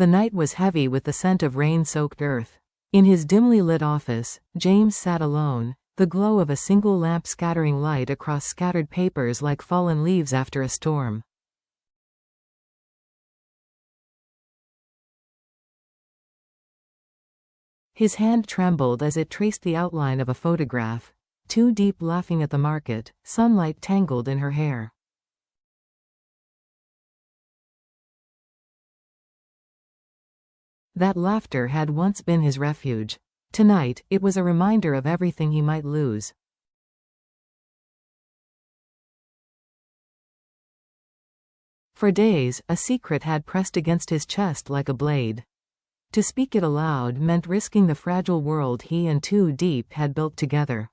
The night was heavy with the scent of rain-soaked earth. In his dimly lit office, James sat alone, the glow of a single lamp scattering light across scattered papers like fallen leaves after a storm. His hand trembled as it traced the outline of a photograph. Tu Diep laughing at the market, sunlight tangled in her hair. That laughter had once been his refuge. Tonight, it was a reminder of everything he might lose. For days, a secret had pressed against his chest like a blade. To speak it aloud meant risking the fragile world he and Tu Diep had built together.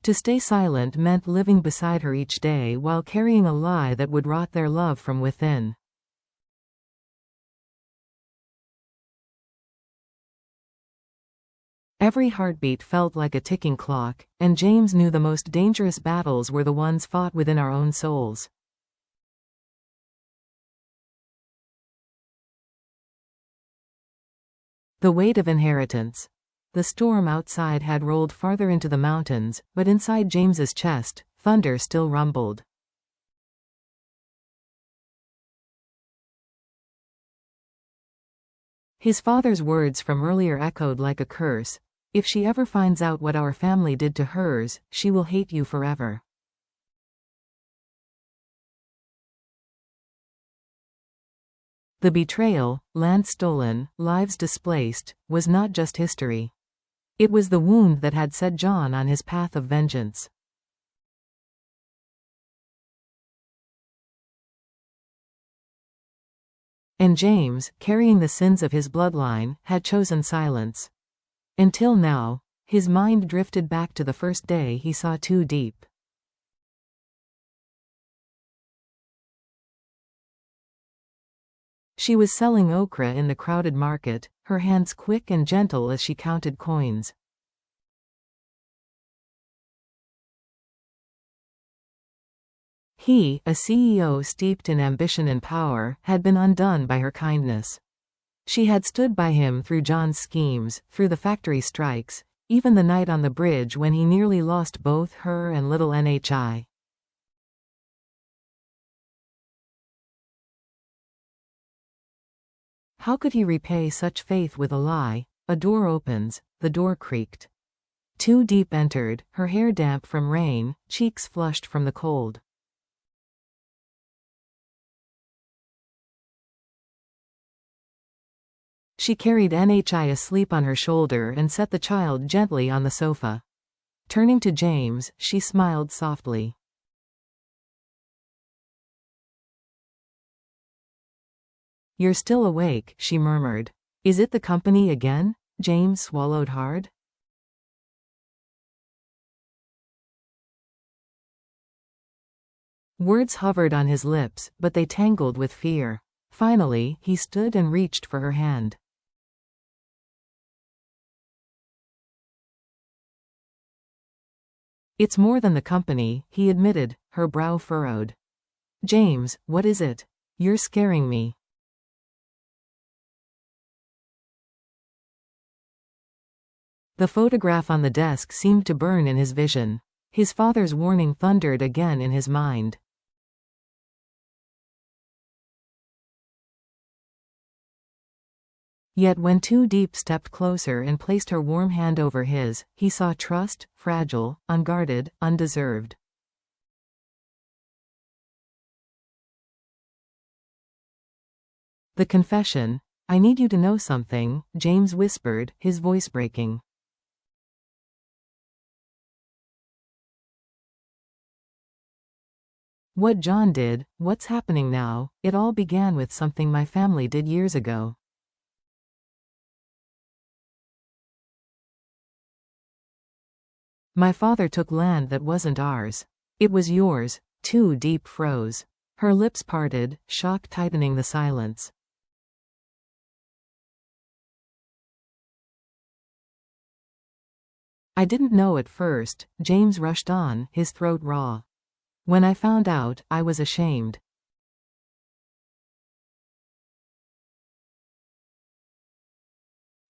To stay silent meant living beside her each day while carrying a lie that would rot their love from within. Every heartbeat felt like a ticking clock, and James knew the most dangerous battles were the ones fought within our own souls. The weight of inheritance. The storm outside had rolled farther into the mountains, but inside James's chest, thunder still rumbled. His father's words from earlier echoed like a curse. If she ever finds out what our family did to hers, she will hate you forever. The betrayal, land stolen, lives displaced, was not just history. It was the wound that had set John on his path of vengeance. And James, carrying the sins of his bloodline, had chosen silence. Until now, his mind drifted back to the first day he saw Tu Diep. She was selling okra in the crowded market, her hands quick and gentle as she counted coins. He, a CEO steeped in ambition and power, had been undone by her kindness. She had stood by him through John's schemes, through the factory strikes, even the night on the bridge when he nearly lost both her and little NHI. How could he repay such faith with a lie? A door opens, the door creaked. Tu Diep entered, her hair damp from rain, cheeks flushed from the cold. She carried NHI asleep on her shoulder and set the child gently on the sofa. Turning to James, she smiled softly. "You're still awake," she murmured. "Is it the company again?" James swallowed hard. Words hovered on his lips, but they tangled with fear. Finally, he stood and reached for her hand. "It's more than the company," he admitted, her brow furrowed. "James, what is it? You're scaring me." The photograph on the desk seemed to burn in his vision. His father's warning thundered again in his mind. Yet when Tu Diep stepped closer and placed her warm hand over his, he saw trust, fragile, unguarded, undeserved. "The confession. I need you to know something," James whispered, his voice breaking. "What John did, what's happening now, it all began with something my family did years ago. My father took land that wasn't ours. It was yours." Tu Diep froze. Her lips parted, shock tightening the silence. "I didn't know at first," James rushed on, his throat raw. When I found out, I was ashamed.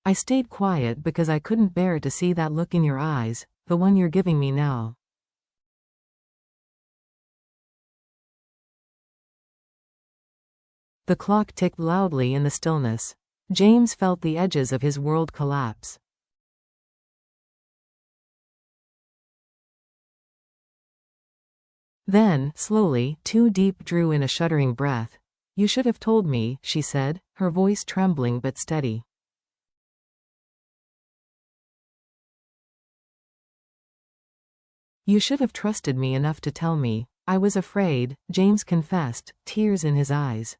I stayed quiet because I couldn't bear to see that look in your eyes, the one you're giving me now. The clock ticked loudly in the stillness. James felt the edges of his world collapse. Then, slowly, Tu Diep drew in a shuddering breath. You should have told me, she said, her voice trembling but steady. You should have trusted me enough to tell me. I was afraid, James confessed, tears in his eyes.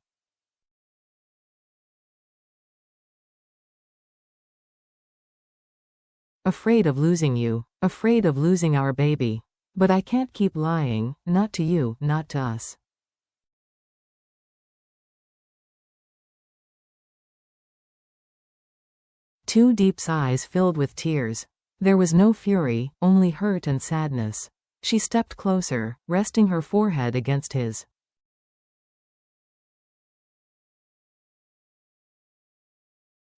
Afraid of losing you. Afraid of losing our baby. But I can't keep lying, not to you, not to us. Tu Diep's eyes filled with tears. There was no fury, only hurt and sadness. She stepped closer, resting her forehead against his.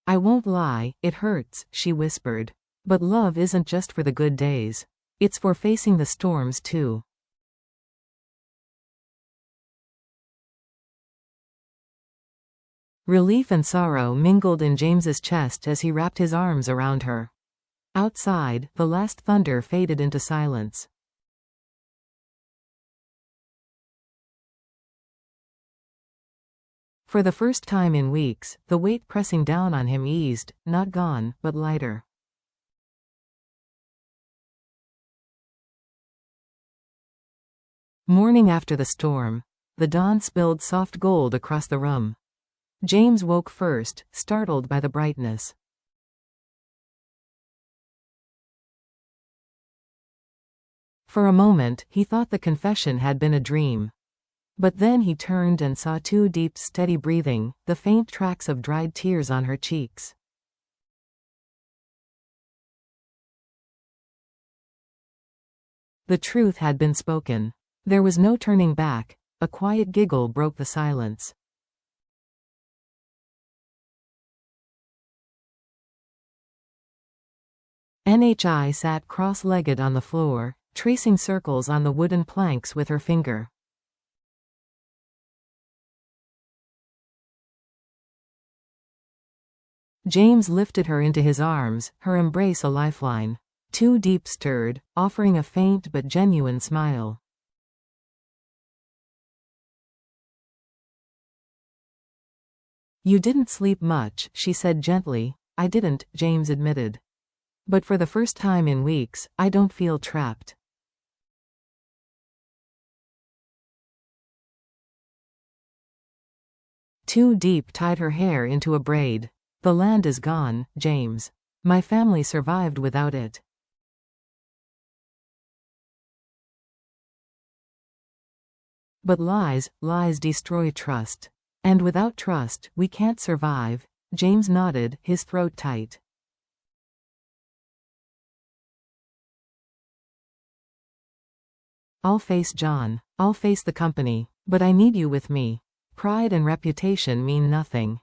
I won't lie, it hurts, she whispered. But love isn't just for the good days. It's for facing the storms too. Relief and sorrow mingled in James's chest as he wrapped his arms around her. Outside, the last thunder faded into silence. For the first time in weeks, the weight pressing down on him eased, not gone, but lighter. Morning after the storm. The dawn spilled soft gold across the room. James woke first, startled by the brightness. For a moment, he thought the confession had been a dream. But then he turned and saw Tu Diep's steady breathing, the faint tracks of dried tears on her cheeks. The truth had been spoken. There was no turning back. A quiet giggle broke the silence. NHI sat cross-legged on the floor, tracing circles on the wooden planks with her finger. James lifted her into his arms, her embrace a lifeline. Tu Diep stirred, offering a faint but genuine smile. You didn't sleep much, she said gently. I didn't, James admitted. But for the first time in weeks, I don't feel trapped. Tu Diep tied her hair into a braid. The land is gone, James. My family survived without it. But lies destroy trust. And without trust, we can't survive. James nodded, his throat tight. I'll face John. I'll face the company. But I need you with me. Pride and reputation mean nothing.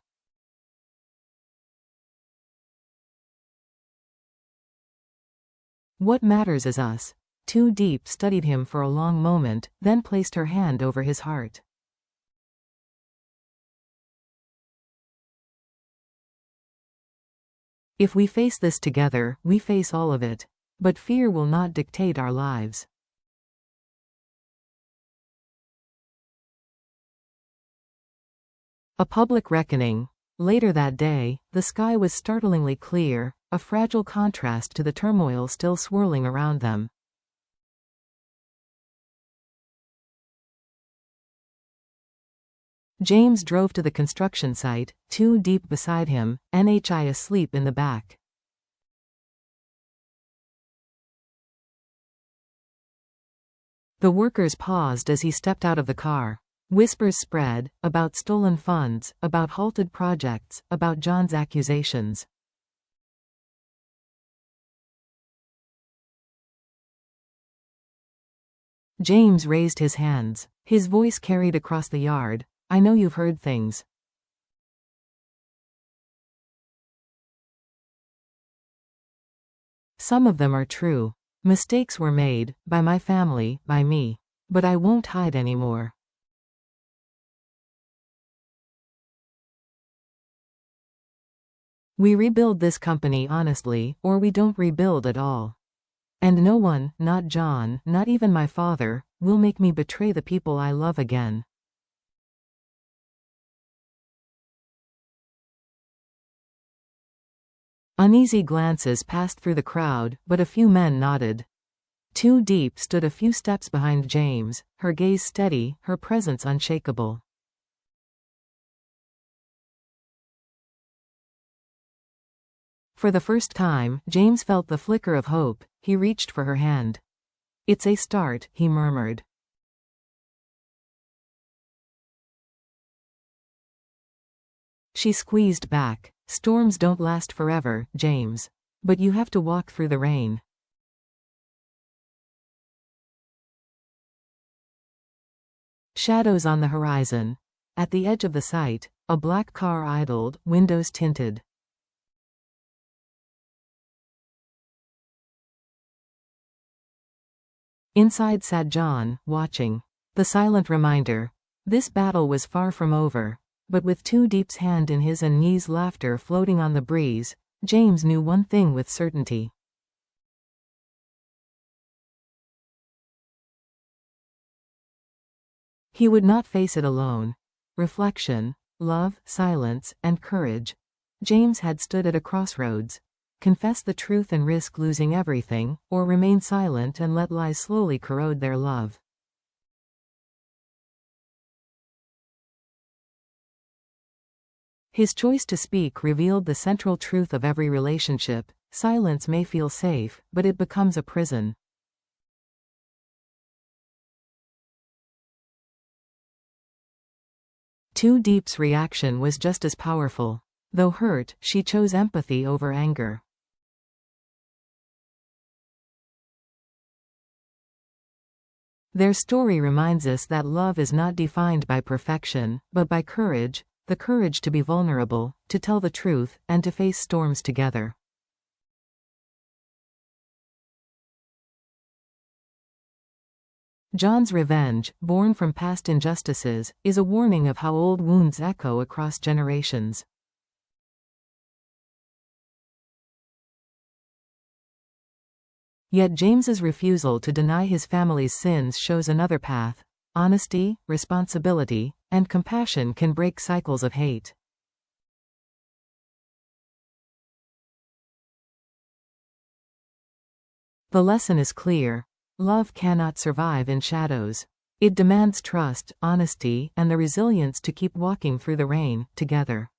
What matters is us. Tu Diep studied him for a long moment, then placed her hand over his heart. If we face this together, we face all of it. But fear will not dictate our lives. A public reckoning. Later that day, the sky was startlingly clear, a fragile contrast to the turmoil still swirling around them. James drove to the construction site, Tu Diep beside him, NHI asleep in the back. The workers paused as he stepped out of the car. Whispers spread, about stolen funds, about halted projects, about John's accusations. James raised his hands. His voice carried across the yard. I know you've heard things. Some of them are true. Mistakes were made, by my family, by me. But I won't hide anymore. We rebuild this company honestly, or we don't rebuild at all. And no one, not John, not even my father, will make me betray the people I love again. Uneasy glances passed through the crowd, but a few men nodded. Tu Diep stood a few steps behind James, her gaze steady, her presence unshakable. For the first time, James felt the flicker of hope. He reached for her hand. It's a start, he murmured. She squeezed back. Storms don't last forever, James. But you have to walk through the rain. Shadows on the horizon. At the edge of the site, a black car idled, windows tinted. Inside sat John, watching. The silent reminder. This battle was far from over. But with Tu Diep's hand in his and Nyi's laughter floating on the breeze, James knew one thing with certainty. He would not face it alone. Reflection, love, silence, and courage. James had stood at a crossroads. Confess the truth and risk losing everything, or remain silent and let lies slowly corrode their love. His choice to speak revealed the central truth of every relationship. Silence may feel safe, but it becomes a prison. Tu Diep's reaction was just as powerful. Though hurt, she chose empathy over anger. Their story reminds us that love is not defined by perfection, but by courage, the courage to be vulnerable, to tell the truth, and to face storms together. John's revenge, born from past injustices, is a warning of how old wounds echo across generations. Yet James's refusal to deny his family's sins shows another path. Honesty, responsibility, and compassion can break cycles of hate. The lesson is clear. Love cannot survive in shadows. It demands trust, honesty, and the resilience to keep walking through the rain, together.